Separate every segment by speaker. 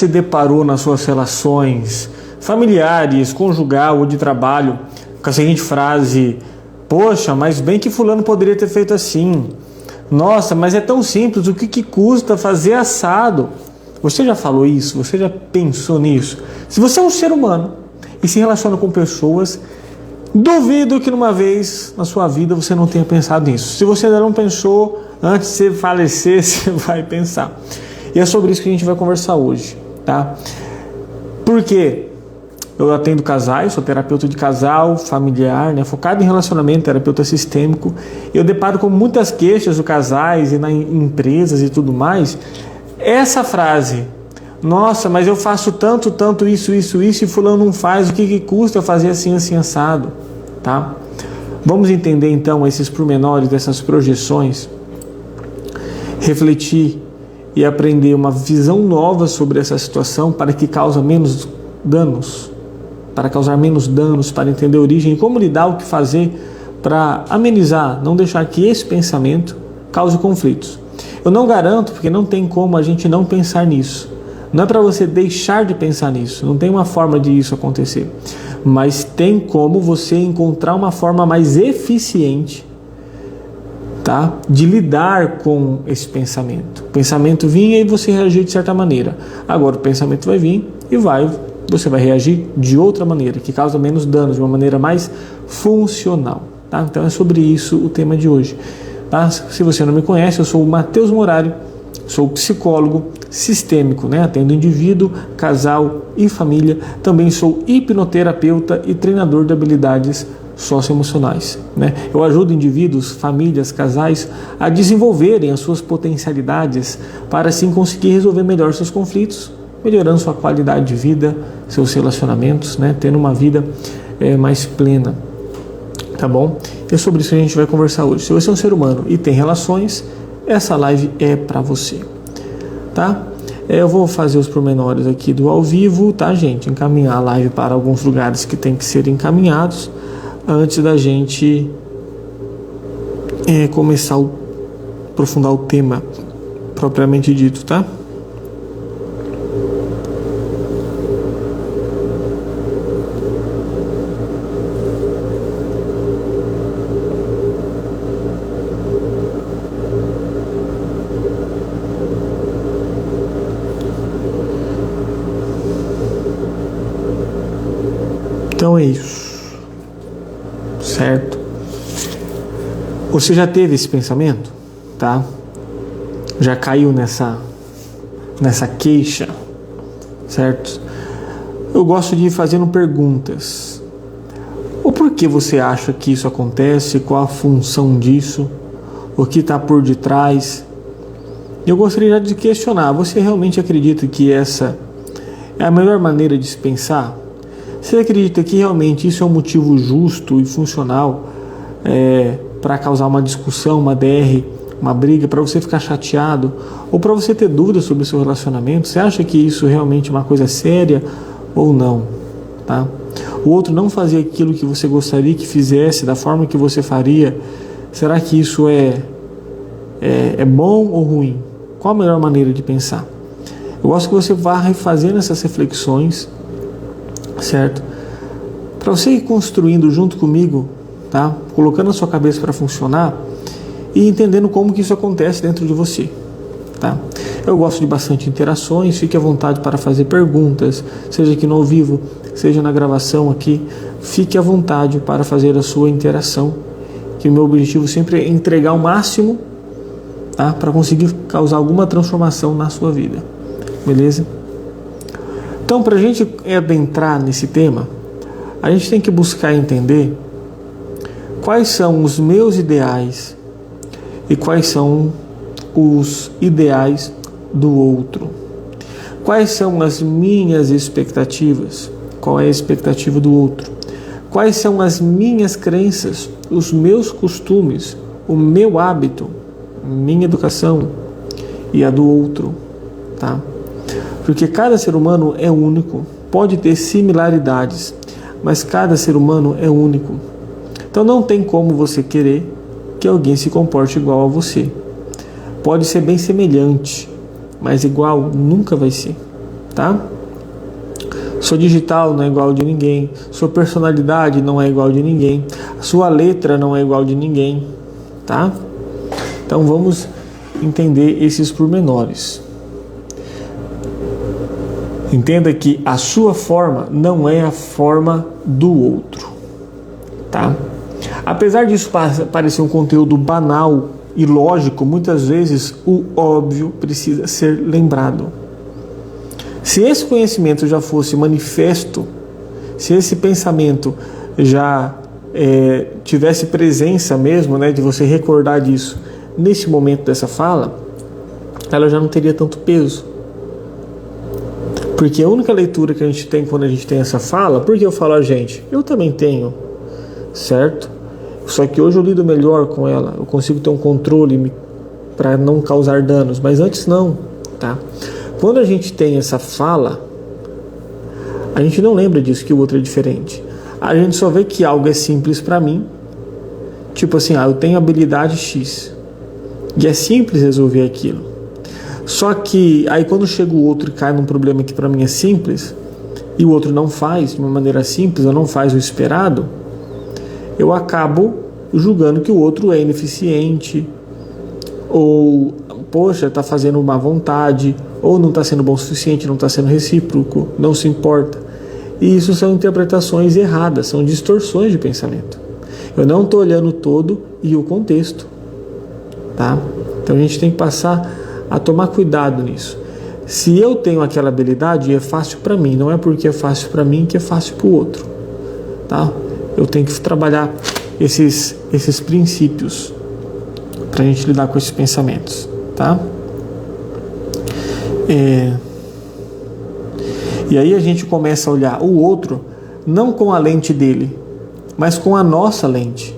Speaker 1: se deparou nas suas relações familiares, conjugal ou de trabalho com a seguinte frase: poxa, mas bem que fulano poderia ter feito assim. Nossa, mas é tão simples, o que custa fazer assado? Você já falou isso? Você já pensou nisso? Se você é um ser humano e se relaciona com pessoas, duvido que numa vez na sua vida você não tenha pensado nisso. Se você ainda não pensou, antes de você falecer, você vai pensar. E é sobre isso que a gente vai conversar hoje, tá? Porque eu atendo casais, sou terapeuta de casal, familiar, né, focado em relacionamento, terapeuta sistêmico. Eu deparo com muitas queixas de casais e nas empresas e tudo mais. Essa frase: nossa, mas eu faço tanto isso, e fulano não faz, o que custa fazer assim, assado, tá? Vamos entender então esses pormenores dessas projeções, refletir e aprender uma visão nova sobre essa situação para que cause menos danos, para causar menos danos, para entender a origem e como lidar, o que fazer para amenizar, não deixar que esse pensamento cause conflitos. Eu não garanto, porque não tem como a gente não pensar nisso. Não é para você deixar de pensar nisso, não tem uma forma de isso acontecer. Mas tem como você encontrar uma forma mais eficiente, tá, de lidar com esse pensamento. O pensamento vinha e você reagiu de certa maneira. Agora o pensamento vai vir e você vai reagir de outra maneira, que causa menos danos, de uma maneira mais funcional. Tá? Então é sobre isso o tema de hoje. Tá? Se você não me conhece, eu sou o Matheus Morari, sou psicólogo sistêmico, né? Atendo indivíduo, casal e família. Também sou hipnoterapeuta e treinador de habilidades socioemocionais, né? Eu ajudo indivíduos, famílias, casais a desenvolverem as suas potencialidades para assim conseguir resolver melhor seus conflitos, melhorando sua qualidade de vida, seus relacionamentos, né? Tendo uma vida mais plena. Tá bom? É sobre isso que a gente vai conversar hoje. Se você é um ser humano e tem relações, essa live é para você, tá? Eu vou fazer os pormenores aqui do ao vivo, tá, gente? Encaminhar a live para alguns lugares que tem que ser encaminhados antes da gente começar a aprofundar o tema propriamente dito, tá? Então é isso, certo? Você já teve esse pensamento, tá? Já caiu nessa queixa, certo? Eu gosto de ir fazendo perguntas. O porquê você acha que isso acontece? Qual a função disso? O que está por detrás? Eu gostaria de questionar. Você realmente acredita que essa é a melhor maneira de se pensar? Você acredita que realmente isso é um motivo justo e funcional para causar uma discussão, uma DR, uma briga, para você ficar chateado ou para você ter dúvidas sobre o seu relacionamento? Você acha que isso realmente é uma coisa séria ou não? Tá? O outro não fazer aquilo que você gostaria que fizesse da forma que você faria, será que isso é bom ou ruim? Qual a melhor maneira de pensar? Eu gosto que você vá refazendo essas reflexões, certo? Para você ir construindo junto comigo, tá? Colocando a sua cabeça para funcionar e entendendo como que isso acontece dentro de você, tá? Eu gosto de bastante interações, fique à vontade para fazer perguntas, seja aqui no ao vivo, seja na gravação aqui, fique à vontade para fazer a sua interação, que o meu objetivo sempre é entregar o máximo, tá? Para conseguir causar alguma transformação na sua vida, beleza? Então, para a gente adentrar nesse tema, a gente tem que buscar entender quais são os meus ideais e quais são os ideais do outro. Quais são as minhas expectativas? Qual é a expectativa do outro? Quais são as minhas crenças, os meus costumes, o meu hábito, minha educação e a do outro, tá? Porque cada ser humano é único, pode ter similaridades, mas cada ser humano é único. Então não tem como você querer que alguém se comporte igual a você. Pode ser bem semelhante, mas igual nunca vai ser, tá? Sua digital não é igual de ninguém, sua personalidade não é igual de ninguém, sua letra não é igual de ninguém, tá? Então vamos entender esses pormenores. Entenda que a sua forma não é a forma do outro, tá? Apesar disso parecer um conteúdo banal e lógico, muitas vezes o óbvio precisa ser lembrado. Se esse conhecimento já fosse manifesto, se esse pensamento já tivesse presença mesmo, né, de você recordar disso nesse momento dessa fala, ela já não teria tanto peso. Porque a única leitura que a gente tem quando a gente tem essa fala, porque eu falo a gente, eu também tenho, certo? Só que hoje eu lido melhor com ela, eu consigo ter um controle para não causar danos, mas antes não, tá? Quando a gente tem essa fala, a gente não lembra disso, que o outro é diferente. A gente só vê que algo é simples para mim, tipo assim, eu tenho habilidade X, e é simples resolver aquilo. Só que aí quando chega o outro e cai num problema que para mim é simples, e o outro não faz de uma maneira simples, ou não faz o esperado, eu acabo julgando que o outro é ineficiente, ou, poxa, está fazendo má vontade, ou não está sendo bom o suficiente, não está sendo recíproco, não se importa. E isso são interpretações erradas, são distorções de pensamento. Eu não estou olhando o todo e o contexto, tá? Então a gente tem que passar a tomar cuidado nisso. Se eu tenho aquela habilidade, é fácil para mim, não é porque é fácil para mim que é fácil para o outro, tá? Eu tenho que trabalhar esses princípios para a gente lidar com esses pensamentos, tá? E aí a gente começa a olhar o outro não com a lente dele, mas com a nossa lente.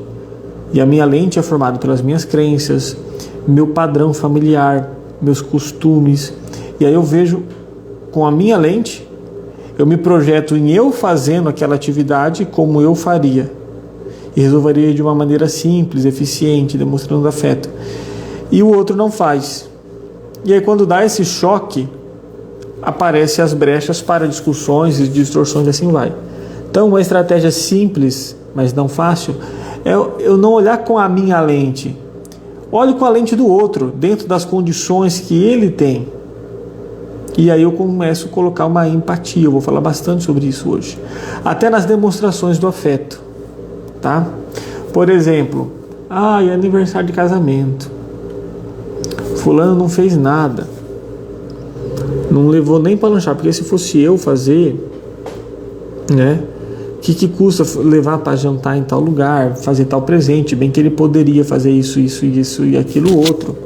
Speaker 1: E a minha lente é formada pelas minhas crenças, meu padrão familiar, meus costumes. E aí eu vejo com a minha lente, eu me projeto em eu fazendo aquela atividade como eu faria. E resolveria de uma maneira simples, eficiente, demonstrando afeto. E o outro não faz. E aí quando dá esse choque, aparecem as brechas para discussões e distorções, e assim vai. Então uma estratégia simples, mas não fácil, é eu não olhar com a minha lente. Olhe com a lente do outro, dentro das condições que ele tem. E aí eu começo a colocar uma empatia. Eu vou falar bastante sobre isso hoje. Até nas demonstrações do afeto, tá? Por exemplo, é aniversário de casamento. Fulano não fez nada. Não levou nem para lanchar, porque se fosse eu fazer, né? O que custa levar para jantar em tal lugar, fazer tal presente, bem que ele poderia fazer isso e aquilo outro.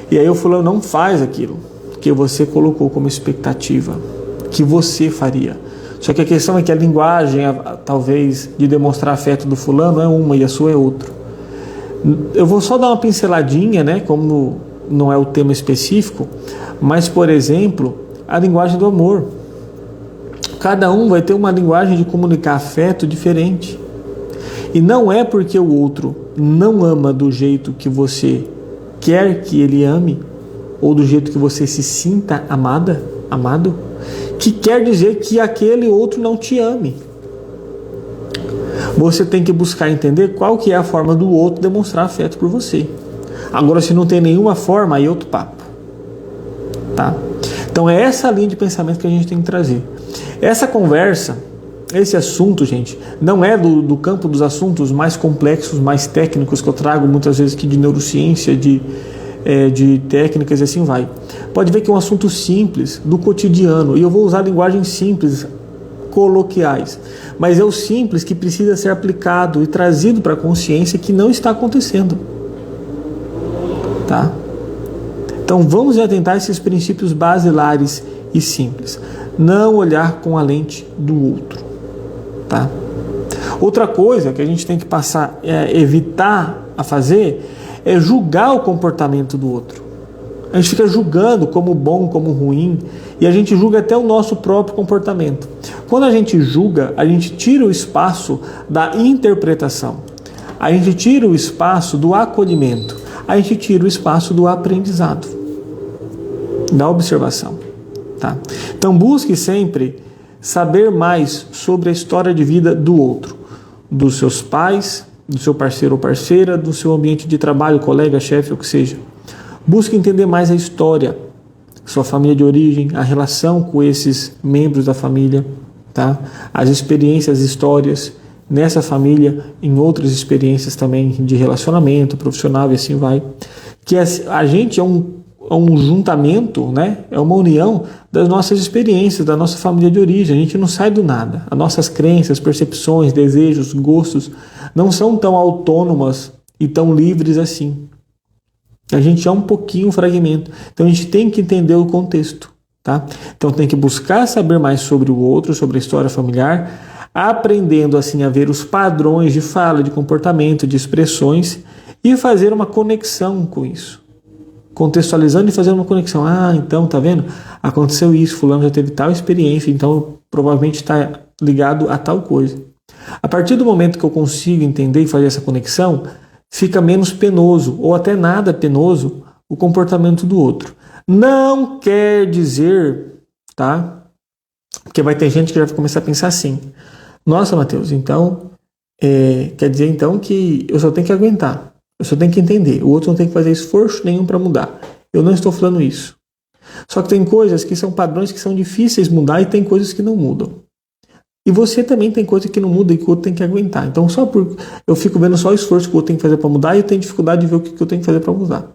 Speaker 1: E aí o fulano não faz aquilo que você colocou como expectativa, que você faria. Só que a questão é que a linguagem, talvez, de demonstrar afeto do fulano é uma e a sua é outra. Eu vou só dar uma pinceladinha, né, como não é o tema específico, mas, por exemplo, a linguagem do amor. Cada um vai ter uma linguagem de comunicar afeto diferente. E não é porque o outro não ama do jeito que você quer que ele ame, ou do jeito que você se sinta amado, que quer dizer que aquele outro não te ame. Você tem que buscar entender qual que é a forma do outro demonstrar afeto por você. Agora, se não tem nenhuma forma, aí é outro papo, tá? Então é essa linha de pensamento que a gente tem que trazer. Essa conversa, esse assunto, gente, não é do campo dos assuntos mais complexos, mais técnicos que eu trago muitas vezes aqui de neurociência, de técnicas e assim vai. Pode ver que é um assunto simples, do cotidiano, e eu vou usar linguagens simples, coloquiais, mas é o simples que precisa ser aplicado e trazido para a consciência que não está acontecendo, tá? Então vamos atentar a esses princípios basilares e simples. Não olhar com a lente do outro, tá? Outra coisa que a gente tem que evitar a fazer é julgar o comportamento do outro. A gente fica julgando como bom, como ruim, e a gente julga até o nosso próprio comportamento. Quando a gente julga, a gente tira o espaço da interpretação, a gente tira o espaço do acolhimento, a gente tira o espaço do aprendizado, da observação. tá? Então busque sempre saber mais sobre a história de vida do outro, dos seus pais, do seu parceiro ou parceira, do seu ambiente de trabalho, colega, chefe, o que seja. Busque entender mais a história, sua família de origem, a relação com esses membros da família, tá? As experiências, as histórias nessa família, em outras experiências também de relacionamento profissional e assim vai. Que a gente é um juntamento, né? É uma união das nossas experiências, da nossa família de origem. A gente não sai do nada. As nossas crenças, percepções, desejos, gostos não são tão autônomas e tão livres assim. A gente é um pouquinho um fragmento. Então a gente tem que entender o contexto, tá? Então tem que buscar saber mais sobre o outro, sobre a história familiar, aprendendo assim a ver os padrões de fala, de comportamento, de expressões e fazer uma conexão com isso. Contextualizando e fazendo uma conexão. Ah, então, tá vendo? Aconteceu isso, fulano já teve tal experiência, então provavelmente está ligado a tal coisa. A partir do momento que eu consigo entender e fazer essa conexão, fica menos penoso, ou até nada penoso, o comportamento do outro. Não quer dizer, tá? Porque vai ter gente que já vai começar a pensar assim. Nossa, Matheus, então, quer dizer então que eu só tenho que aguentar. Eu só tenho que entender. O outro não tem que fazer esforço nenhum para mudar. Eu não estou falando isso. Só que tem coisas que são padrões que são difíceis de mudar e tem coisas que não mudam. E você também tem coisa que não muda e que o outro tem que aguentar. Então eu fico vendo só o esforço que o outro tem que fazer para mudar e eu tenho dificuldade de ver o que eu tenho que fazer para mudar.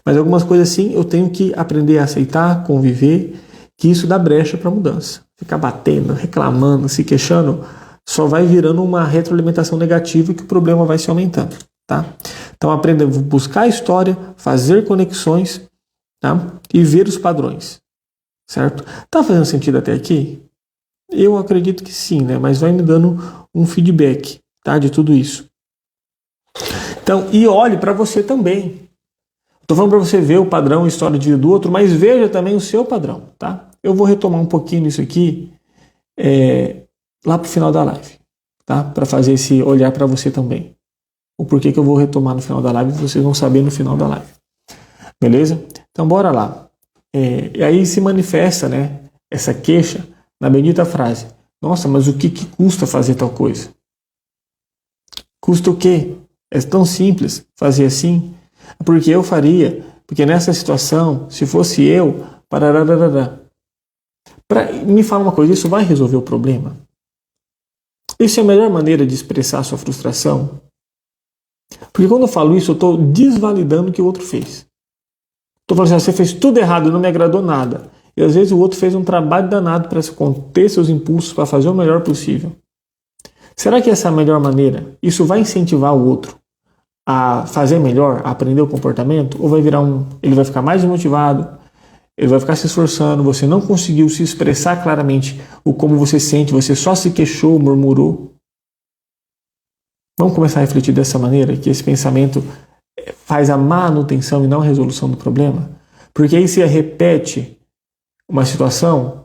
Speaker 1: Mas algumas coisas sim eu tenho que aprender a aceitar, conviver, que isso dá brecha para mudança. Ficar batendo, reclamando, se queixando, só vai virando uma retroalimentação negativa que o problema vai se aumentando. Tá? Então aprenda a buscar a história, fazer conexões, tá? E ver os padrões, certo? Tá fazendo sentido até aqui? Eu acredito que sim, né? Mas vai me dando um feedback, tá? De tudo isso. Então, e olhe para você também. Estou falando para você ver o padrão, a história de vida do outro, mas veja também o seu padrão, tá? Eu vou retomar um pouquinho isso aqui lá para o final da live, tá? Para fazer esse olhar para você também. O porquê que eu vou retomar no final da live, vocês vão saber no final da live. Beleza? Então bora lá. E aí se manifesta, né, essa queixa na bendita frase. Nossa, mas o que custa fazer tal coisa? Custa o quê? É tão simples fazer assim? Porque eu faria. Porque nessa situação, se fosse eu, me fala uma coisa, isso vai resolver o problema? Isso é a melhor maneira de expressar a sua frustração? Porque quando eu falo isso, eu estou desvalidando o que o outro fez. Estou falando assim, você fez tudo errado, não me agradou nada. E às vezes o outro fez um trabalho danado para conter seus impulsos, para fazer o melhor possível. Será que essa é a melhor maneira? Isso vai incentivar o outro a fazer melhor, a aprender o comportamento? Ou vai virar ele vai ficar mais desmotivado, ele vai ficar se esforçando, você não conseguiu se expressar claramente o como você sente, você só se queixou, murmurou? Vamos começar a refletir dessa maneira, que esse pensamento faz a manutenção e não a resolução do problema? Porque aí você repete uma situação,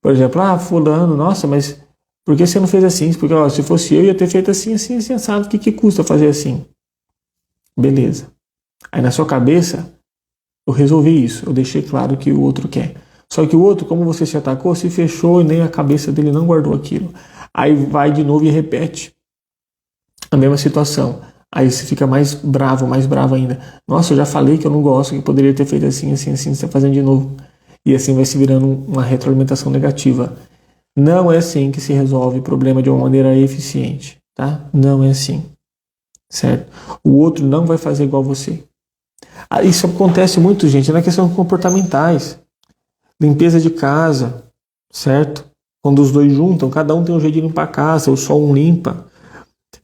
Speaker 1: por exemplo, fulano, nossa, mas por que você não fez assim? Porque se fosse eu ia ter feito assim, assim, assim, assado, o que custa fazer assim? Beleza. Aí na sua cabeça, eu resolvi isso, eu deixei claro o que o outro quer. Só que o outro, como você se atacou, se fechou e nem a cabeça dele não guardou aquilo. Aí vai de novo e repete a mesma situação. Aí você fica mais bravo ainda. Nossa, eu já falei que eu não gosto, que poderia ter feito assim, assim, assim, você está fazendo de novo. E assim vai se virando uma retroalimentação negativa. Não é assim que se resolve o problema de uma maneira eficiente, tá? Não é assim, certo? O outro não vai fazer igual você. Isso acontece muito, gente, na questão comportamentais. Limpeza de casa, certo? Quando os dois juntam, cada um tem um jeito de limpar a casa, ou só um limpa.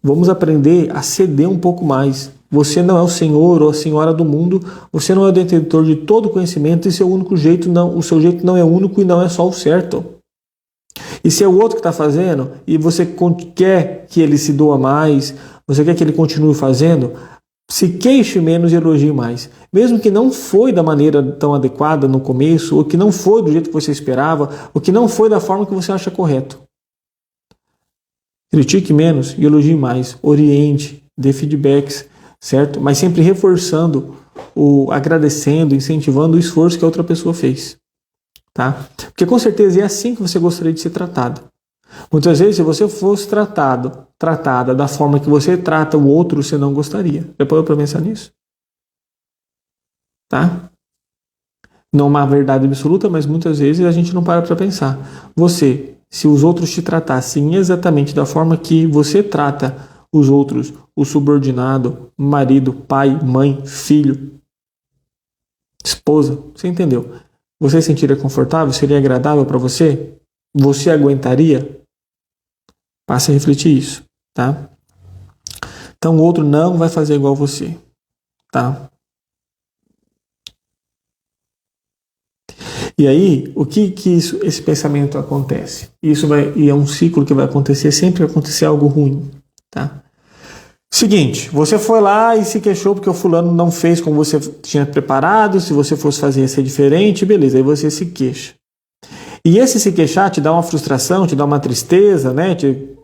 Speaker 1: Vamos aprender a ceder um pouco mais. Você não é o senhor ou a senhora do mundo, você não é o detentor de todo conhecimento e seu único jeito não, o seu jeito não é único e não é só o certo. E se é o outro que está fazendo e você quer que ele se doa mais, você quer que ele continue fazendo, se queixe menos e elogie mais. Mesmo que não foi da maneira tão adequada no começo, ou que não foi do jeito que você esperava, ou que não foi da forma que você acha correto. Critique menos e elogie mais. Oriente, dê feedbacks, certo? Mas sempre reforçando, agradecendo, incentivando o esforço que a outra pessoa fez. tá? Porque com certeza é assim que você gostaria de ser tratado. Muitas vezes, se você fosse tratada da forma que você trata o outro, você não gostaria. Já parou para pensar nisso? Tá? Não é uma verdade absoluta, mas muitas vezes a gente não para pensar. Você, se os outros te tratassem exatamente da forma que você trata os outros, o subordinado, marido, pai, mãe, filho, esposa, você entendeu? Você se sentiria confortável? Seria agradável para você? Você aguentaria? Passe a refletir isso, tá? Então o outro não vai fazer igual você, tá? E aí, o que esse pensamento acontece? E é um ciclo que vai acontecer sempre que acontecer algo ruim, tá? Seguinte, você foi lá e se queixou porque o fulano não fez como você tinha preparado, se você fosse fazer ia ser diferente, beleza, aí você se queixa. E esse se queixar te dá uma frustração, te dá uma tristeza, né?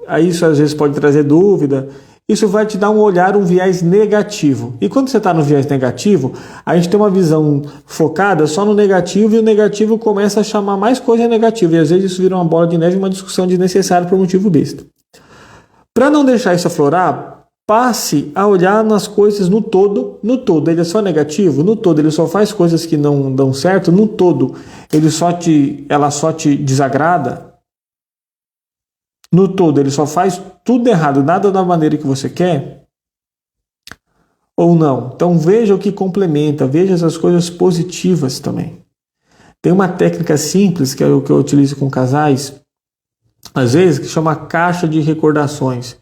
Speaker 1: Aí isso às vezes pode trazer dúvida. Isso vai te dar um olhar, um viés negativo. E quando você está no viés negativo, a gente tem uma visão focada só no negativo e o negativo começa a chamar mais coisa negativa. E às vezes isso vira uma bola de neve e uma discussão desnecessária por motivo besta. Para não deixar isso aflorar, passe a olhar nas coisas no todo. No todo ele é só negativo, no todo ele só faz coisas que não dão certo, no todo ela só te desagrada. No todo, ele só faz tudo errado, nada da maneira que você quer? Ou não? Então veja o que complementa, veja essas coisas positivas também. Tem uma técnica simples, que é o que eu utilizo com casais, às vezes, que chama caixa de recordações.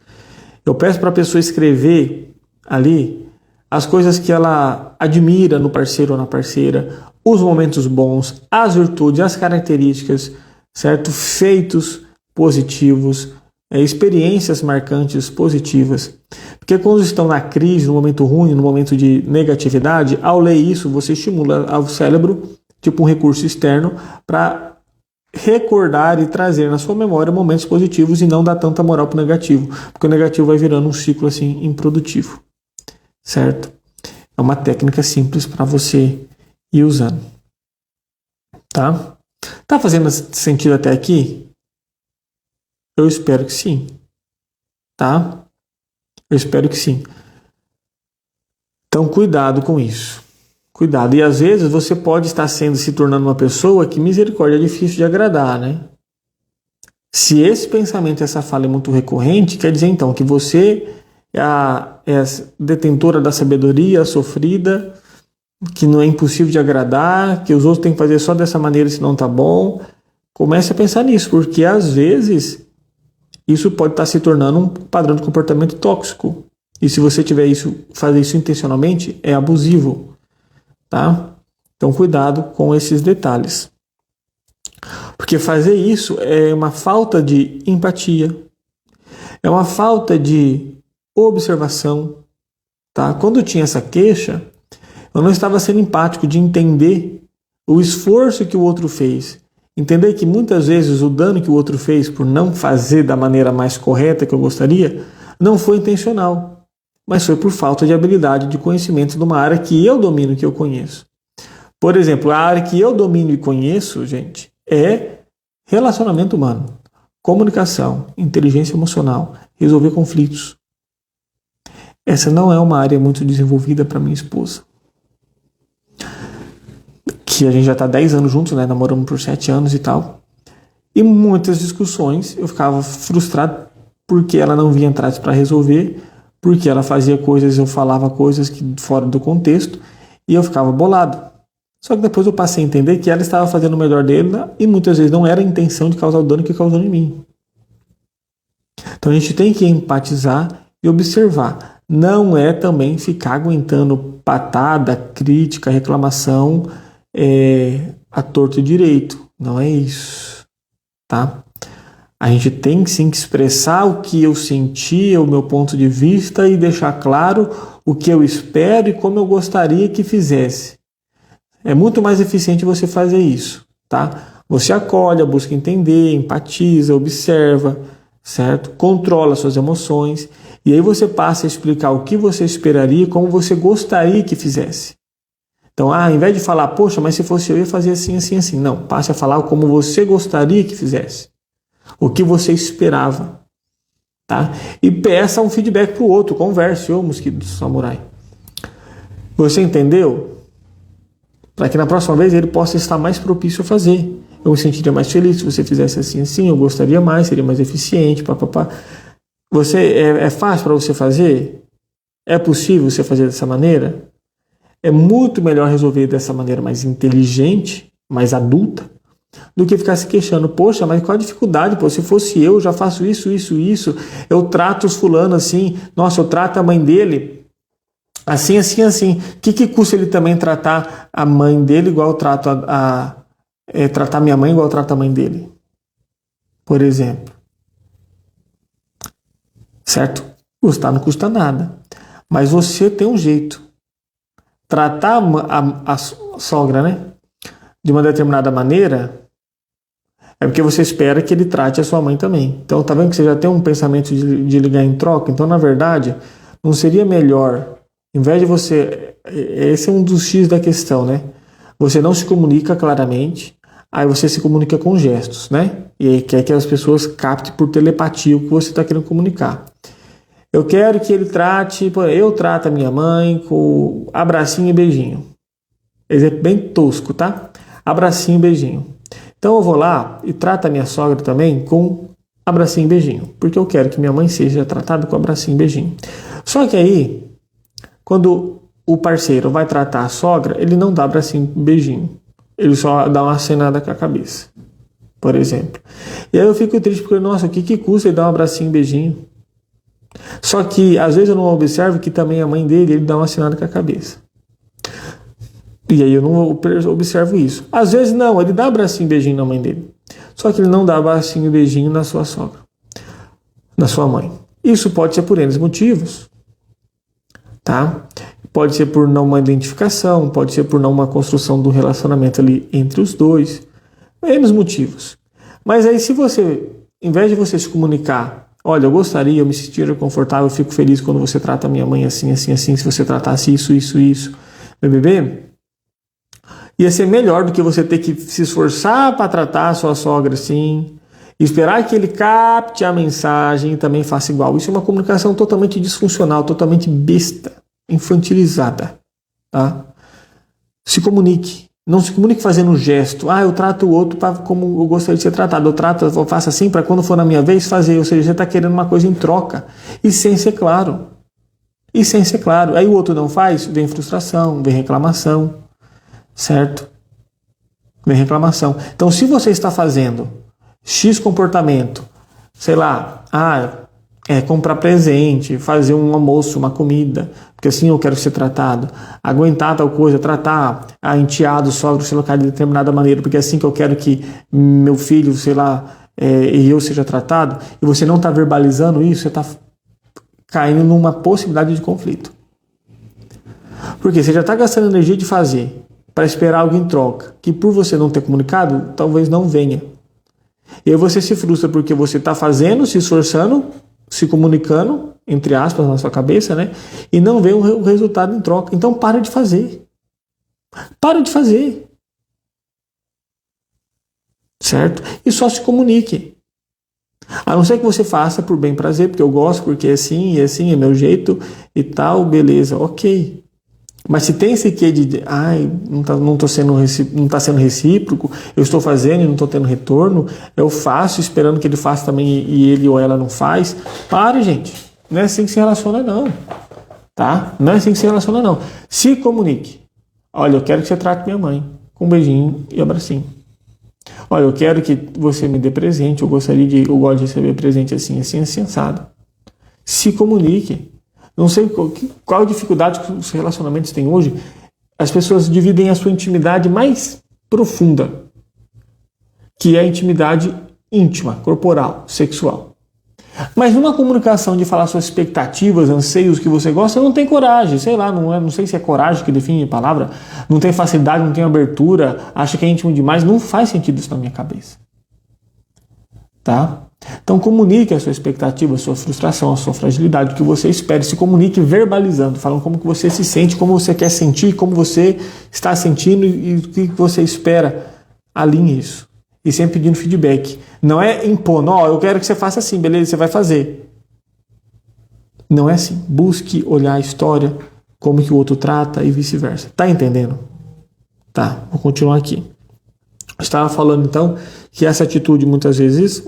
Speaker 1: Eu peço para a pessoa escrever ali as coisas que ela admira no parceiro ou na parceira, os momentos bons, as virtudes, as características, certo? Feitos positivos, experiências marcantes positivas. Porque quando estão na crise, no momento ruim, no momento de negatividade, ao ler isso, você estimula ao cérebro, tipo um recurso externo, para recordar e trazer na sua memória momentos positivos e não dar tanta moral para o negativo. Porque o negativo vai virando um ciclo assim improdutivo. Certo? É uma técnica simples para você ir usando. Tá? Tá fazendo sentido até aqui? Eu espero que sim, tá? Eu espero que sim. Então, cuidado com isso. Cuidado. E às vezes você pode estar se tornando uma pessoa que, misericórdia, é difícil de agradar, né? Se esse pensamento, essa fala é muito recorrente, quer dizer então que você é a detentora da sabedoria, a sofrida, que não é impossível de agradar, que os outros têm que fazer só dessa maneira, senão tá bom. Comece a pensar nisso, porque às vezes isso pode estar se tornando um padrão de comportamento tóxico. E se você fazer isso intencionalmente, é abusivo. Tá? Então, cuidado com esses detalhes. Porque fazer isso é uma falta de empatia. É uma falta de observação. Tá? Quando eu tinha essa queixa, eu não estava sendo empático de entender o esforço que o outro fez. Entender que muitas vezes o dano que o outro fez por não fazer da maneira mais correta que eu gostaria, não foi intencional, mas foi por falta de habilidade, de conhecimento de uma área que eu domino, que eu conheço. Por exemplo, a área que eu domino e conheço, gente, é relacionamento humano, comunicação, inteligência emocional, resolver conflitos. Essa não é uma área muito desenvolvida para minha esposa. Que a gente já está 10 anos juntos, né? Namoramos por 7 anos e tal. E muitas discussões eu ficava frustrado porque ela não vinha atrás para resolver, porque ela fazia coisas, eu falava coisas que fora do contexto e eu ficava bolado. Só que depois eu passei a entender que ela estava fazendo o melhor dela e muitas vezes não era a intenção de causar o dano que causou em mim. Então a gente tem que empatizar e observar. Não é também ficar aguentando patada, crítica, reclamação a torto e direito. Não é isso. Tá? A gente tem sim que expressar o que eu senti, o meu ponto de vista e deixar claro o que eu espero e como eu gostaria que fizesse. É muito mais eficiente você fazer isso, tá? Você acolhe, busca entender, empatiza, observa, certo? Controla suas emoções e aí você passa a explicar o que você esperaria e como você gostaria que fizesse. Então, ao invés de falar, poxa, mas se fosse eu ia fazer assim, assim, assim. Não, passe a falar como você gostaria que fizesse. O que você esperava. Tá? E peça um feedback para o outro. Converse, ô mosquito do samurai. Você entendeu? Para que na próxima vez ele possa estar mais propício a fazer. Eu me sentiria mais feliz se você fizesse assim, assim. Eu gostaria mais, seria mais eficiente. Papapá. É fácil para você fazer? É possível você fazer dessa maneira? É muito melhor resolver dessa maneira mais inteligente, mais adulta, do que ficar se queixando. Poxa, mas qual a dificuldade? Pô, se fosse eu, já faço isso, isso, isso. Eu trato os fulanos assim. Nossa, eu trato a mãe dele assim, assim, assim. O que custa ele também tratar a mãe dele igual eu trato tratar minha mãe igual eu trato a mãe dele? Por exemplo. Certo? Custar não custa nada. Mas você tem um jeito. Tratar a sogra, né, de uma determinada maneira é porque você espera que ele trate a sua mãe também. Então, tá vendo que você já tem um pensamento de ligar em troca? Então, na verdade, não seria melhor, em vez de você... Esse é um dos X da questão, né? Você não se comunica claramente, aí você se comunica com gestos, né? E aí quer que as pessoas captem por telepatia o que você está querendo comunicar. Eu quero que ele trate... Eu trato a minha mãe com abracinho e beijinho. Exemplo bem tosco, tá? Abracinho e beijinho. Então eu vou lá e trato a minha sogra também com abracinho e beijinho. Porque eu quero que minha mãe seja tratada com abracinho e beijinho. Só que aí, quando o parceiro vai tratar a sogra, ele não dá abracinho e beijinho. Ele só dá uma acenada com a cabeça, por exemplo. E aí eu fico triste porque, nossa, o que custa ele dar um abracinho e beijinho? Só que, às vezes eu não observo que também a mãe dele, ele dá uma acenada com a cabeça. E aí eu não observo isso. Às vezes não, ele dá abracinho e beijinho na mãe dele. Só que ele não dá abracinho e beijinho na sua sogra, na sua mãe. Isso pode ser por N motivos. Tá? Pode ser por não uma identificação, pode ser por não uma construção do relacionamento ali entre os dois. N motivos. Mas aí se você, em vez de você se comunicar, olha, eu gostaria, eu me sentiria confortável, eu fico feliz quando você trata a minha mãe assim, assim, assim, se você tratasse isso, isso, isso, BBB, ia ser melhor do que você ter que se esforçar para tratar a sua sogra assim, esperar que ele capte a mensagem e também faça igual. Isso é uma comunicação totalmente disfuncional, totalmente besta, infantilizada. Tá? Se comunique. Não se comunique fazendo um gesto. Eu trato o outro como eu gostaria de ser tratado. Eu faço assim para quando for na minha vez fazer. Ou seja, você está querendo uma coisa em troca. E sem ser claro. Aí o outro não faz, vem frustração, vem reclamação. Certo? Vem reclamação. Então, se você está fazendo X comportamento, sei lá, comprar presente, fazer um almoço, uma comida, porque assim eu quero ser tratado, aguentar tal coisa, tratar a enteado, sogro, sei lá, de determinada maneira, porque é assim que eu quero que meu filho, sei lá, e eu seja tratado, e você não está verbalizando isso, você está caindo numa possibilidade de conflito. Porque você já está gastando energia de fazer para esperar algo em troca, que por você não ter comunicado, talvez não venha. E aí você se frustra porque você está fazendo, se esforçando, se comunicando, entre aspas, na sua cabeça, né? E não vê o resultado em troca. Então para de fazer. Para de fazer. Certo? E só se comunique. A não ser que você faça por bem prazer, porque eu gosto, porque é assim, e assim, é meu jeito e tal, beleza, ok. Mas se tem esse quê de não está sendo recíproco, eu estou fazendo e não estou tendo retorno, eu faço esperando que ele faça também e ele ou ela não faz, para, gente. Não é assim que se relaciona, não. Tá? Não é assim que se relaciona, não. Se comunique. Olha, eu quero que você trate minha mãe com um beijinho e abracinho. Olha, eu quero que você me dê presente, eu gosto de receber presente assim, assim, assim, assado. Se comunique. Não sei qual a dificuldade que os relacionamentos têm hoje. As pessoas dividem a sua intimidade mais profunda, que é a intimidade íntima, corporal, sexual. Mas numa comunicação de falar suas expectativas, anseios que você gosta, não tem coragem, sei lá, não sei se é coragem que define a palavra, não tem facilidade, não tem abertura, acha que é íntimo demais, não faz sentido isso na minha cabeça. Tá? Então Então comunique a sua expectativa, a sua frustração, a sua fragilidade, o que você espera. Se comunique verbalizando, falando como que você se sente, como você quer sentir, como você está sentindo e o que você espera. Alinhe isso. E sempre pedindo feedback. Não é impondo, eu quero que você faça assim, beleza, você vai fazer. Não é assim. Busque olhar a história, como que o outro trata e vice-versa. Tá entendendo? Tá, vou continuar aqui. Eu estava falando então que essa atitude muitas vezes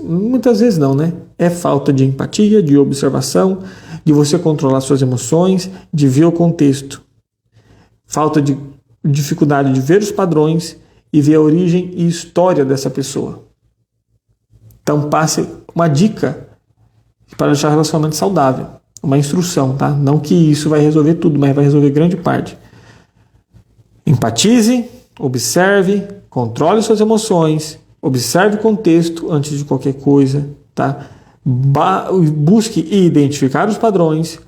Speaker 1: não, né? É falta de empatia, de observação, de você controlar suas emoções, de ver o contexto. Falta de dificuldade de ver os padrões e ver a origem e história dessa pessoa. Então passe uma dica para deixar o relacionamento saudável. Uma instrução, tá? Não que isso vai resolver tudo, mas vai resolver grande parte. Empatize, observe, controle suas emoções, observe o contexto antes de qualquer coisa, tá? Busque identificar os padrões,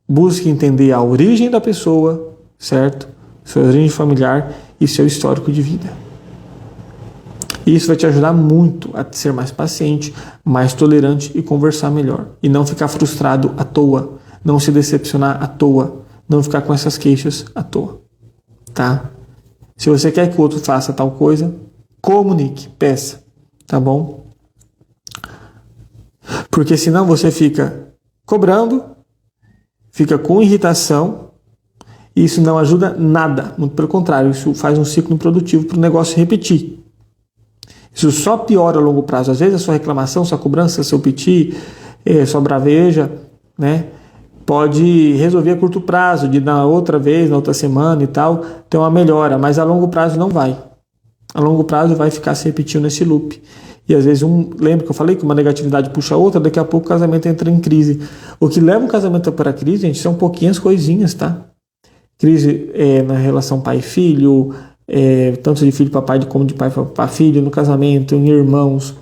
Speaker 1: busque entender a origem da pessoa, certo? Sua origem familiar e seu histórico de vida. Isso vai te ajudar muito a ser mais paciente, mais tolerante e conversar melhor. E não ficar frustrado à toa, não se decepcionar à toa, não ficar com essas queixas à toa, tá? Se você quer que o outro faça tal coisa, comunique, peça, tá bom? Porque senão você fica cobrando, fica com irritação, e isso não ajuda nada. Muito pelo contrário, isso faz um ciclo improdutivo para o negócio repetir. Isso só piora a longo prazo. Às vezes a sua reclamação, sua cobrança, seu piti, sua braveja, né, pode resolver a curto prazo, de na outra vez, na outra semana e tal, ter uma melhora, mas a longo prazo não vai. A longo prazo vai ficar se repetindo nesse loop. E às vezes lembra que eu falei que uma negatividade puxa a outra, daqui a pouco o casamento entra em crise. O que leva o casamento para a crise, gente, são pouquinhas coisinhas, tá? Crise na relação pai e filho, tanto de filho para pai como de pai para filho, no casamento, em irmãos,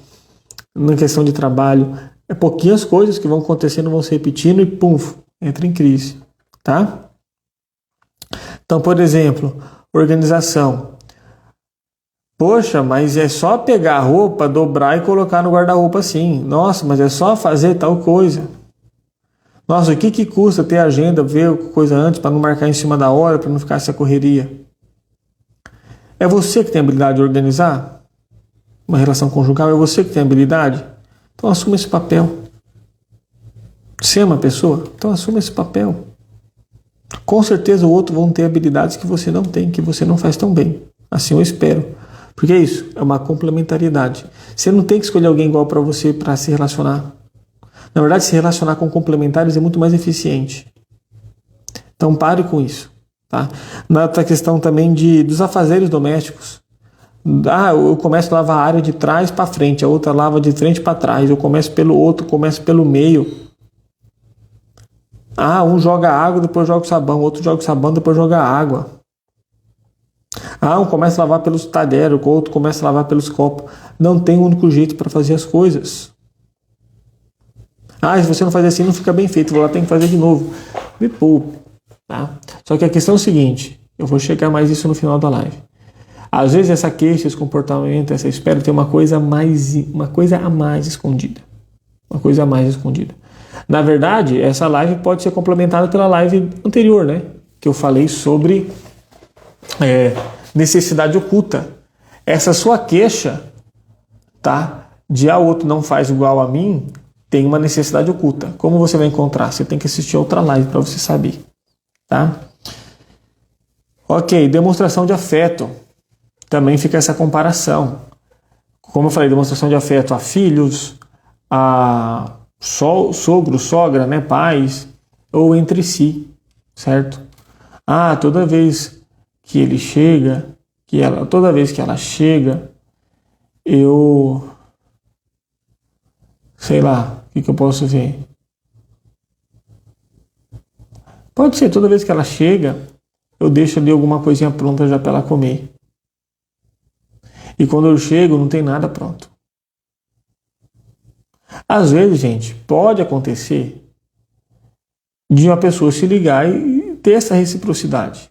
Speaker 1: na questão de trabalho. Pouquinhas coisas que vão acontecendo, vão se repetindo e pum, entra em crise, tá? Então, por exemplo, organização. Poxa, mas é só pegar a roupa, dobrar e colocar no guarda-roupa assim. Nossa, mas é só fazer tal coisa. Nossa, o que custa ter agenda, ver coisa antes para não marcar em cima da hora, para não ficar essa correria? É você que tem a habilidade de organizar uma relação conjugal? É você que tem a habilidade? Então assuma esse papel. Você é uma pessoa? Então assuma esse papel. Com certeza o outro vão ter habilidades que você não tem, que você não faz tão bem. Assim eu espero. Porque é isso, é uma complementariedade. Você não tem que escolher alguém igual para você para se relacionar. Na verdade, se relacionar com complementares é muito mais eficiente. Então pare com isso. Tá? Na outra questão também dos afazeres domésticos. Eu começo a lavar a área de trás para frente, a outra lava de frente para trás. Eu começo pelo outro, começo pelo meio. Um joga água, depois joga o sabão. O outro joga o sabão, depois joga água. Um começa a lavar pelos talheres, o outro começa a lavar pelos copos. Não tem um único jeito para fazer as coisas. Se você não fazer assim, não fica bem feito. Vou lá, tem que fazer de novo. Me poupe. Tá? Só que a questão é o seguinte, eu vou chegar mais isso no final da live. Às vezes essa queixa, esse comportamento, essa espera tem uma coisa a mais escondida. Uma coisa a mais escondida. Na verdade, essa live pode ser complementada pela live anterior, né? Que eu falei sobre necessidade oculta. Essa sua queixa, tá? De o outro não faz igual a mim, tem uma necessidade oculta. Como você vai encontrar? Você tem que assistir outra live para você saber. Tá? Ok, demonstração de afeto. Também fica essa comparação. Como eu falei, demonstração de afeto a filhos, a sogro, sogra, né, pais, ou entre si, certo? Toda vez que ele chega, toda vez que ela chega, eu sei lá, o que eu posso ver? Pode ser, toda vez que ela chega, eu deixo ali alguma coisinha pronta já para ela comer. E quando eu chego, não tem nada pronto. Às vezes, gente, pode acontecer de uma pessoa se ligar e ter essa reciprocidade.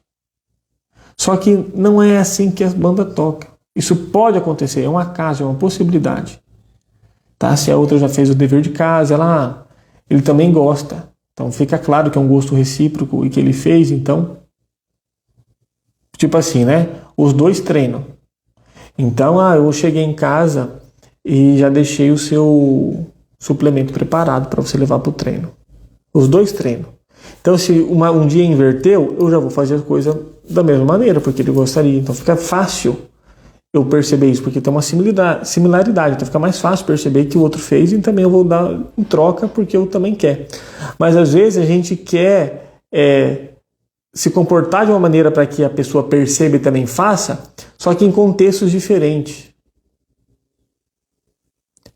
Speaker 1: Só que não é assim que a banda toca. Isso pode acontecer, é um acaso, é uma possibilidade. tá? Se a outra já fez o dever de casa, ele também gosta. Então fica claro que é um gosto recíproco e que ele fez, então, tipo assim, né? Os dois treinam. Então, eu cheguei em casa e já deixei o seu suplemento preparado para você levar para o treino. Os dois treinam. Então, se um dia inverteu, eu já vou fazer a coisa da mesma maneira, porque ele gostaria. Então, fica fácil eu perceber isso, porque tem uma similaridade. Então, fica mais fácil perceber que o outro fez e também eu vou dar em troca, porque eu também quero. Mas, às vezes, a gente quer se comportar de uma maneira para que a pessoa perceba e também faça, só que em contextos diferentes.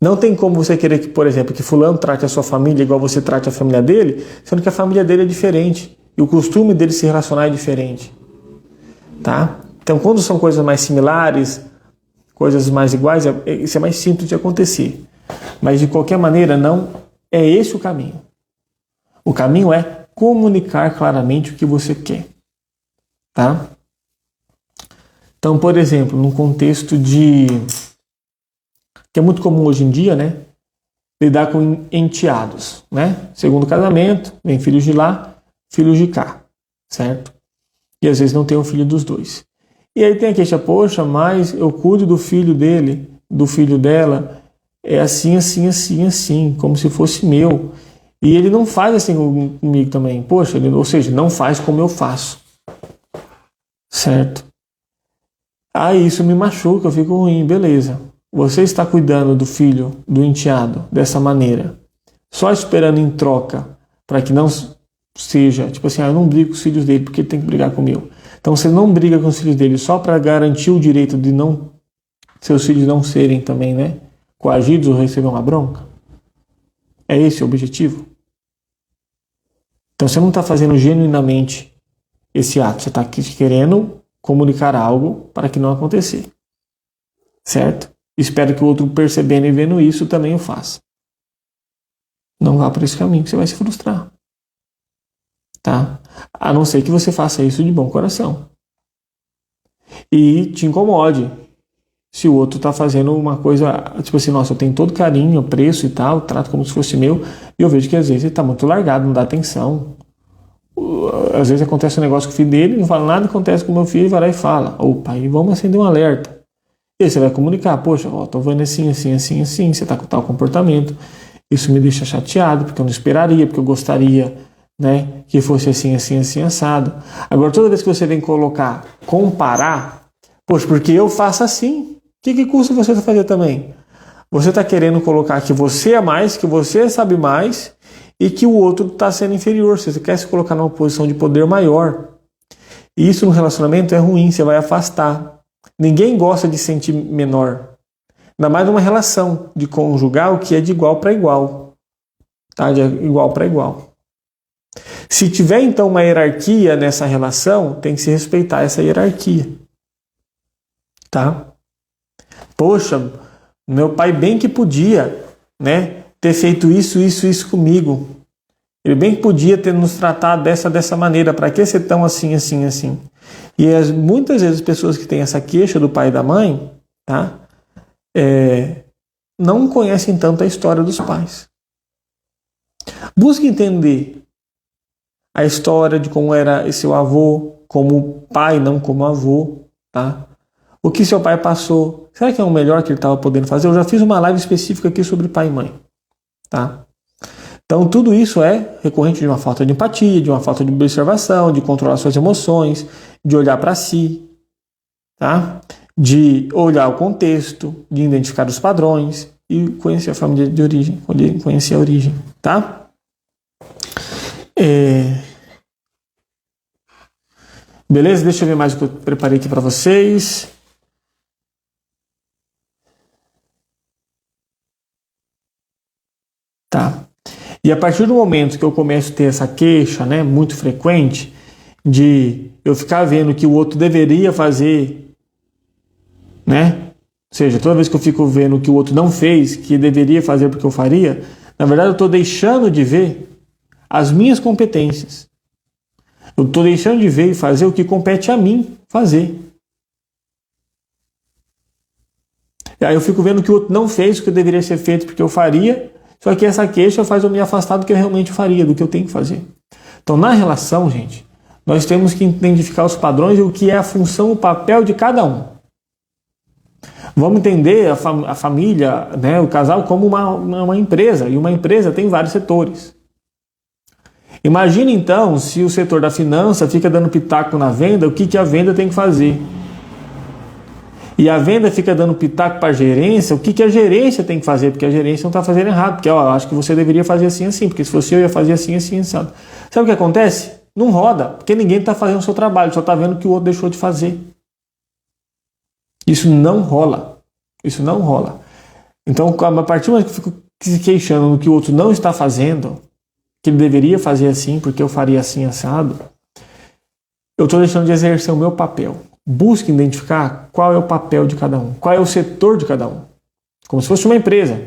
Speaker 1: Não tem como você querer que, por exemplo, que fulano trate a sua família igual você trate a família dele, sendo que a família dele é diferente e o costume dele se relacionar é diferente. Tá? Então, quando são coisas mais similares, coisas mais iguais, isso é mais simples de acontecer. Mas, de qualquer maneira, não é esse o caminho. O caminho é comunicar claramente o que você quer. Tá? Então, por exemplo, num contexto que é muito comum hoje em dia, né? Lidar com enteados, né? Segundo casamento, vem filhos de lá, filhos de cá, certo? E às vezes não tem um filho dos dois. E aí tem a queixa, poxa, mas eu cuido do filho dele, do filho dela, é assim, assim, assim, assim, como se fosse meu. E ele não faz assim comigo também. Poxa, ou seja, não faz como eu faço. Certo? Isso me machuca, eu fico ruim, beleza. Você está cuidando do filho, do enteado, dessa maneira, só esperando em troca, para que não seja, tipo assim, eu não brigo com os filhos dele porque ele tem que brigar comigo. Então você não briga com os filhos dele só para garantir o direito de seus filhos não serem também, né, coagidos ou receber uma bronca? É esse o objetivo? Então você não está fazendo genuinamente esse ato, você está querendo comunicar algo para que não acontecer. Certo? Espero que o outro, percebendo e vendo isso, também o faça. Não vá por esse caminho, que você vai se frustrar. Tá? A não ser que você faça isso de bom coração. E te incomode. Se o outro está fazendo uma coisa, tipo assim, nossa, eu tenho todo carinho, apreço e tal, trato como se fosse meu, e eu vejo que às vezes ele está muito largado, não dá atenção. Às vezes acontece um negócio com o filho dele, não fala nada, acontece com o meu filho, vai lá e fala. Opa, aí vamos acender um alerta. E aí você vai comunicar, poxa, tô vendo assim, assim, assim, assim, você tá com tal comportamento, isso me deixa chateado, porque eu não esperaria, porque eu gostaria, né, que fosse assim, assim, assim, assado. Agora, toda vez que você vem comparar, poxa, porque eu faço assim, o que custa você fazer também? Você está querendo colocar que você é mais, que você sabe mais, e que o outro está sendo inferior, você quer se colocar numa posição de poder maior. E isso no relacionamento é ruim, você vai afastar. Ninguém gosta de se sentir menor. Ainda mais numa relação de conjugal que é de igual para igual. Tá? De igual para igual. Se tiver então uma hierarquia nessa relação, tem que se respeitar essa hierarquia. Tá? Poxa, meu pai bem que podia, né, ter feito isso comigo. Ele bem que podia ter nos tratado dessa maneira. Para que ser tão assim, assim, assim? E muitas vezes as pessoas que têm essa queixa do pai e da mãe, tá, não conhecem tanto a história dos pais. Busque entender a história de como era seu avô, como pai, não como avô, tá? O que seu pai passou. Será que é o melhor que ele estava podendo fazer? Eu já fiz uma live específica aqui sobre pai e mãe, tá? Então, tudo isso é recorrente de uma falta de empatia, de uma falta de observação, de controlar suas emoções, de olhar para si, tá? De olhar o contexto, de identificar os padrões e conhecer a família de origem, conhecer a origem, tá? Beleza? Deixa eu ver mais o que eu preparei aqui para vocês. Tá. E a partir do momento que eu começo a ter essa queixa, né, muito frequente, de eu ficar vendo que o outro deveria fazer, né? Ou seja, toda vez que eu fico vendo o que o outro não fez, que deveria fazer porque eu faria, na verdade eu estou deixando de ver as minhas competências. Eu estou deixando de ver e fazer o que compete a mim fazer. E aí eu fico vendo que o outro não fez o que deveria ser feito porque eu faria, só que essa queixa faz eu me afastar do que eu realmente faria, do que eu tenho que fazer. Então, na relação, gente, nós temos que identificar os padrões e o que é a função, o papel de cada um. Vamos entender a família, né, o casal, como uma empresa. E uma empresa tem vários setores. Imagine, então, se o setor da finança fica dando pitaco na venda, o que a venda tem que fazer? E a venda fica dando pitaco para a gerência, o que a gerência tem que fazer? Porque a gerência não está fazendo errado. Porque, ó, acho que você deveria fazer assim, porque se fosse eu ia fazer assim, sabe? Sabe o que acontece? Não roda, porque ninguém está fazendo o seu trabalho, só está vendo o que o outro deixou de fazer. Isso não rola. Isso não rola. Então, a partir do momento que eu fico se queixando do que o outro não está fazendo, que ele deveria fazer assim, porque eu faria assim, assado, eu estou deixando de exercer o meu papel. Busque identificar qual é o papel de cada um, qual é o setor de cada um. Como se fosse uma empresa.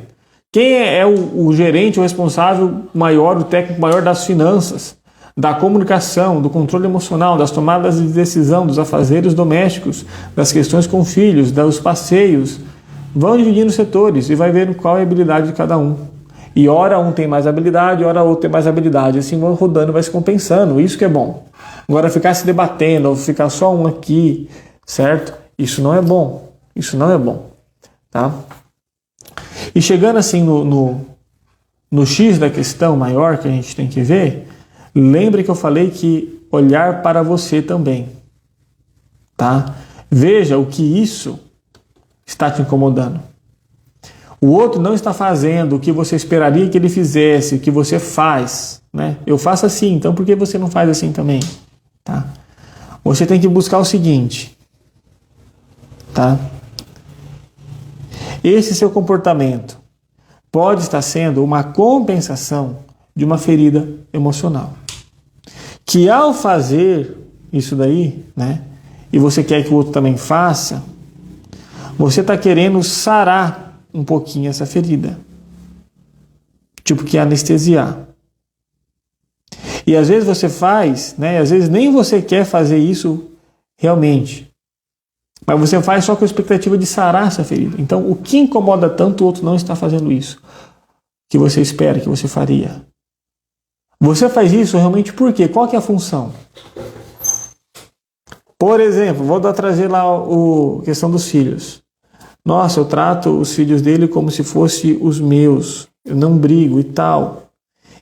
Speaker 1: Quem é o gerente, o responsável maior, o técnico maior das finanças, da comunicação, do controle emocional, das tomadas de decisão, dos afazeres domésticos, das questões com filhos, dos passeios. Vão dividindo setores e vai vendo qual é a habilidade de cada um. E ora um tem mais habilidade, ora outro tem mais habilidade. Assim vão rodando, vai se compensando. Isso que é bom. Agora ficar se debatendo, ou ficar só um aqui, certo? Isso não é bom. Isso não é bom. Tá? E chegando assim no X da questão maior que a gente tem que ver, lembre que eu falei que olhar para você também. Tá? Veja o que isso está te incomodando. O outro não está fazendo o que você esperaria que ele fizesse, o que você faz, né? Eu faço assim, então por que você não faz assim também? Tá? Você tem que buscar o seguinte, tá? Esse seu comportamento pode estar sendo uma compensação de uma ferida emocional. Que ao fazer isso daí, né? E você quer que o outro também faça, você está querendo sarar um pouquinho essa ferida. Tipo que anestesiar. E às vezes você faz, né? Às vezes nem você quer fazer isso realmente. Mas você faz só com a expectativa de sarar essa ferida. Então, o que incomoda tanto o outro não está fazendo isso que você espera que você faria. Você faz isso realmente por quê? Qual que é a função? Por exemplo, vou trazer lá a questão dos filhos. Nossa, eu trato os filhos dele como se fossem os meus. Eu não brigo e tal.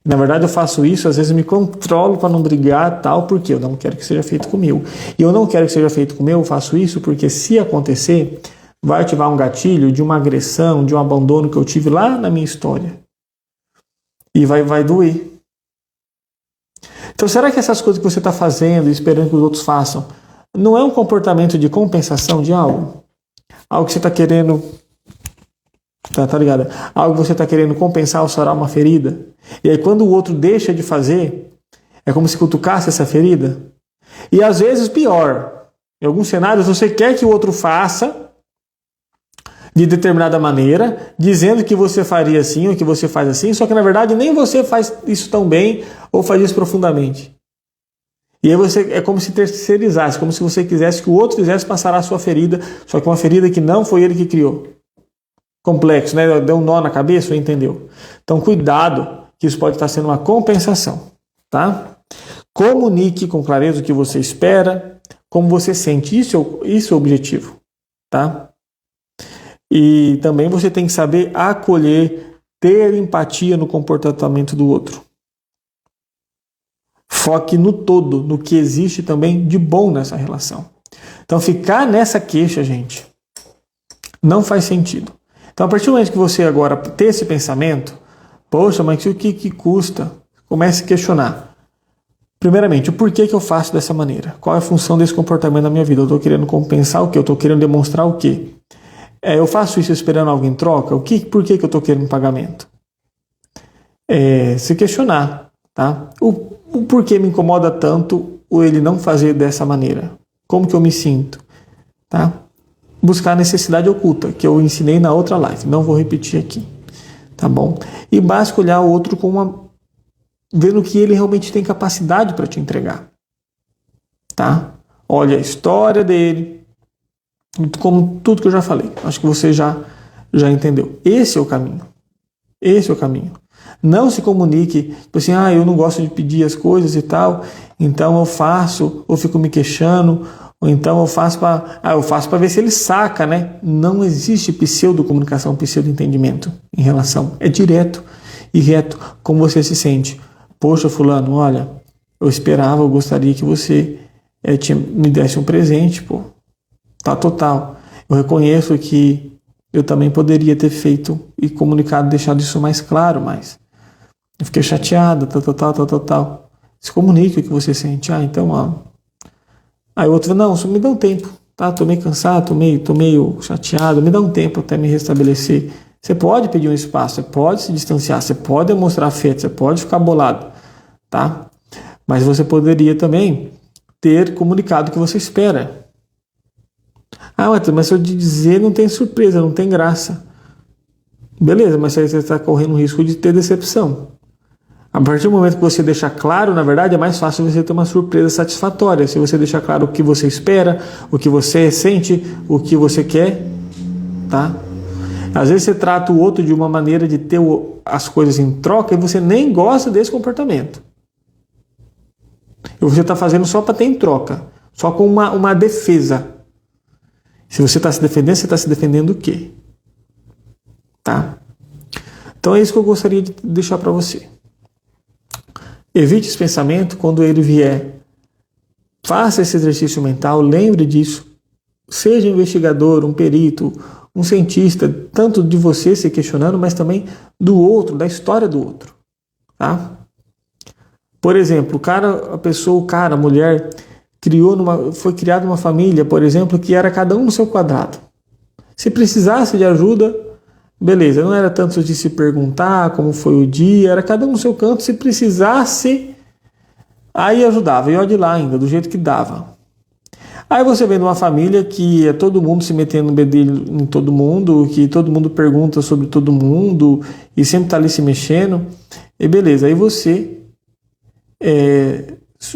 Speaker 1: Na verdade, eu faço isso, às vezes eu me controlo para não brigar tal, porque eu não quero que seja feito comigo. E eu não quero que seja feito comigo, eu faço isso porque se acontecer, vai ativar um gatilho de uma agressão, de um abandono que eu tive lá na minha história. E vai doer. Então, será que essas coisas que você está fazendo e esperando que os outros façam, não é um comportamento de compensação de algo? Algo que você está querendo... Tá ligado? Algo que você está querendo compensar ou sarar uma ferida. E aí quando o outro deixa de fazer, é como se cutucasse essa ferida. E às vezes pior. Em alguns cenários você quer que o outro faça de determinada maneira, dizendo que você faria assim ou que você faz assim, só que na verdade nem você faz isso tão bem ou faz isso profundamente. E aí você é como se terceirizasse, como se você quisesse que o outro fizesse passar a sua ferida, só que uma ferida que não foi ele que criou. Complexo, né? Deu um nó na cabeça, entendeu? Então cuidado, que isso pode estar sendo uma compensação, tá? Comunique com clareza o que você espera, como você sente, isso é o objetivo, tá? E também você tem que saber acolher, ter empatia no comportamento do outro. Foque no todo, no que existe também de bom nessa relação. Então ficar nessa queixa, gente, não faz sentido. Então a partir do momento que você agora ter esse pensamento, poxa, mas o que custa? Comece a questionar. Primeiramente, o porquê que eu faço dessa maneira? Qual é a função desse comportamento na minha vida? Eu estou querendo compensar o quê? Eu estou querendo demonstrar o quê? Eu faço isso esperando algo em troca? Por que eu estou querendo pagamento? Se questionar, tá? O porquê me incomoda tanto ele não fazer dessa maneira? Como que eu me sinto? Tá? Buscar a necessidade oculta, que eu ensinei na outra live. Não vou repetir aqui. Tá bom? E basta olhar o outro vendo que ele realmente tem capacidade para te entregar. Tá? Olha a história dele, como tudo que eu já falei. Acho que você já já entendeu. Esse é o caminho. Esse é o caminho. Não se comunique, tipo assim, eu não gosto de pedir as coisas e tal, então eu faço, ou fico me queixando, ou então eu faço para ver se ele saca, né? Não existe pseudo-comunicação, pseudo-entendimento em relação. É direto e reto, como você se sente. Poxa, fulano, olha, eu gostaria que você me desse um presente, pô. Tá total. Eu reconheço que eu também poderia ter feito e comunicado, deixado isso mais claro, mas eu fiquei chateado, tal. Se comunique o que você sente. Então, Aí o outro, não, só me dá um tempo, tá? Tô meio cansado, tô meio chateado, me dá um tempo até me restabelecer. Você pode pedir um espaço, você pode se distanciar, você pode demonstrar afeto, você pode ficar bolado, tá? Mas você poderia também ter comunicado o que você espera. Mas se eu te dizer, não tem surpresa, não tem graça. Beleza, mas aí você está correndo o risco de ter decepção. A partir do momento que você deixar claro, na verdade, é mais fácil você ter uma surpresa satisfatória. Se você deixar claro o que você espera, o que você sente, o que você quer, tá? Às vezes você trata o outro de uma maneira de ter as coisas em troca e você nem gosta desse comportamento. E você está fazendo só para ter em troca, só com uma defesa. Se você está se defendendo, você está se defendendo o quê? Tá? Então é isso que eu gostaria de deixar para você. Evite esse pensamento quando ele vier. Faça esse exercício mental, lembre disso. Seja um investigador, um perito, um cientista, tanto de você se questionando, mas também do outro, da história do outro. Tá? Por exemplo, a mulher foi criada numa família, por exemplo, que era cada um no seu quadrado. Se precisasse de ajuda, beleza, não era tanto de se perguntar como foi o dia, era cada um no seu canto, se precisasse, aí ajudava, e olha de lá ainda, do jeito que dava. Aí você vê numa família que é todo mundo se metendo no bedelho em todo mundo, que todo mundo pergunta sobre todo mundo, e sempre está ali se mexendo, e beleza, aí você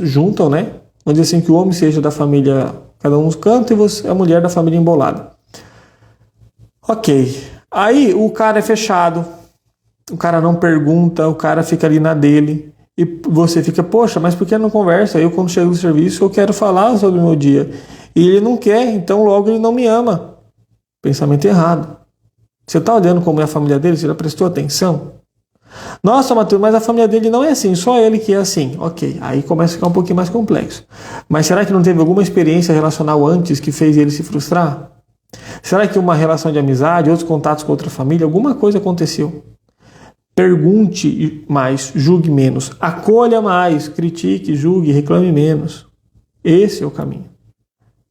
Speaker 1: juntam, né? Vamos dizer assim, que o homem seja da família, cada um no canto, e você, a mulher da família embolada. Ok. Aí o cara é fechado, o cara não pergunta, o cara fica ali na dele, e você fica, poxa, mas por que não conversa? Eu, quando chego do serviço, eu quero falar sobre o meu dia. E ele não quer, então logo ele não me ama. Pensamento errado. Você está olhando como é a família dele? Você já prestou atenção? Nossa, Matheus, mas a família dele não é assim, só ele que é assim. Ok, aí começa a ficar um pouquinho mais complexo. Mas será que não teve alguma experiência relacional antes que fez ele se frustrar? Será que uma relação de amizade, outros contatos com outra família, alguma coisa aconteceu? Pergunte mais, julgue menos. Acolha mais, critique, julgue, reclame menos. Esse é o caminho.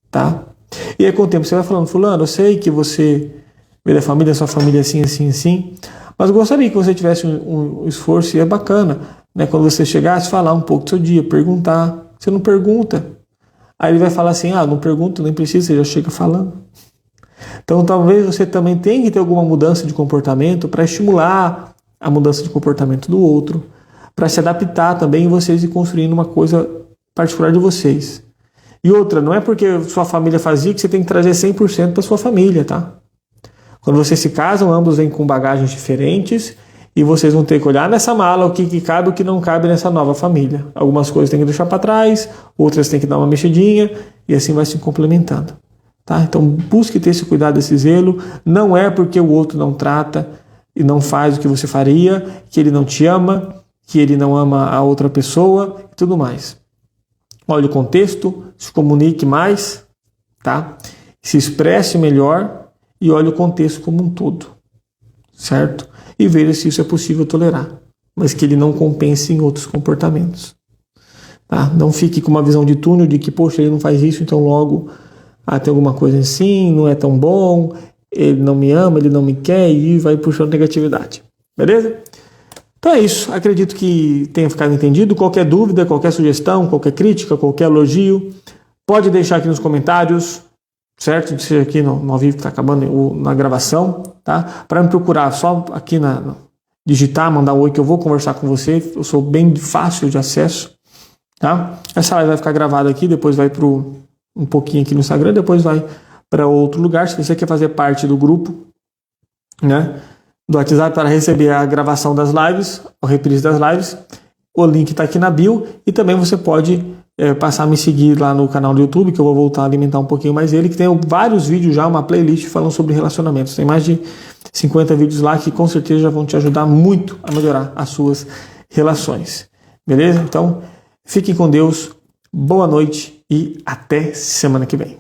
Speaker 1: Tá? E aí com o tempo você vai falando, fulano, eu sei que você veio da família, sua família é assim, assim, assim, mas gostaria que você tivesse um esforço, e é bacana, né? Quando você chegasse, falar um pouco do seu dia, perguntar. Você não pergunta. Aí ele vai falar assim, não pergunta, nem precisa, você já chega falando. Então talvez você também tenha que ter alguma mudança de comportamento para estimular a mudança de comportamento do outro, para se adaptar também vocês e construindo uma coisa particular de vocês. E outra, não é porque sua família fazia que você tem que trazer 100% para sua família, tá? Quando vocês se casam, ambos vêm com bagagens diferentes e vocês vão ter que olhar nessa mala o que cabe e o que não cabe nessa nova família. Algumas coisas tem que deixar para trás, outras tem que dar uma mexidinha e assim vai se complementando. Tá? Então busque ter esse cuidado, esse zelo. Não é porque o outro não trata e não faz o que você faria, que ele não te ama, que ele não ama a outra pessoa e tudo mais. Olhe o contexto, se comunique mais, tá? Se expresse melhor e olhe o contexto como um todo, certo? E veja se isso é possível tolerar, mas que ele não compense em outros comportamentos. Tá? Não fique com uma visão de túnel de que, poxa, ele não faz isso, então logo tem alguma coisa assim, não é tão bom, ele não me ama, ele não me quer, e vai puxando negatividade. Beleza? Então é isso. Acredito que tenha ficado entendido. Qualquer dúvida, qualquer sugestão, qualquer crítica, qualquer elogio, pode deixar aqui nos comentários, certo? Seja aqui no ao vivo que está acabando na gravação, tá? Para me procurar só aqui digitar, mandar um oi que eu vou conversar com você. Eu sou bem fácil de acesso, tá? Essa live vai ficar gravada aqui, depois vai para um pouquinho aqui no Instagram, depois vai para outro lugar. Se você quer fazer parte do grupo, né, do WhatsApp para receber a gravação das lives, a reprise das lives. O link está aqui na bio e também você pode passar a me seguir lá no canal do YouTube, que eu vou voltar a alimentar um pouquinho mais ele, que tem vários vídeos já, uma playlist falando sobre relacionamentos. Tem mais de 50 vídeos lá que com certeza já vão te ajudar muito a melhorar as suas relações. Beleza? Então, fiquem com Deus, boa noite e até semana que vem.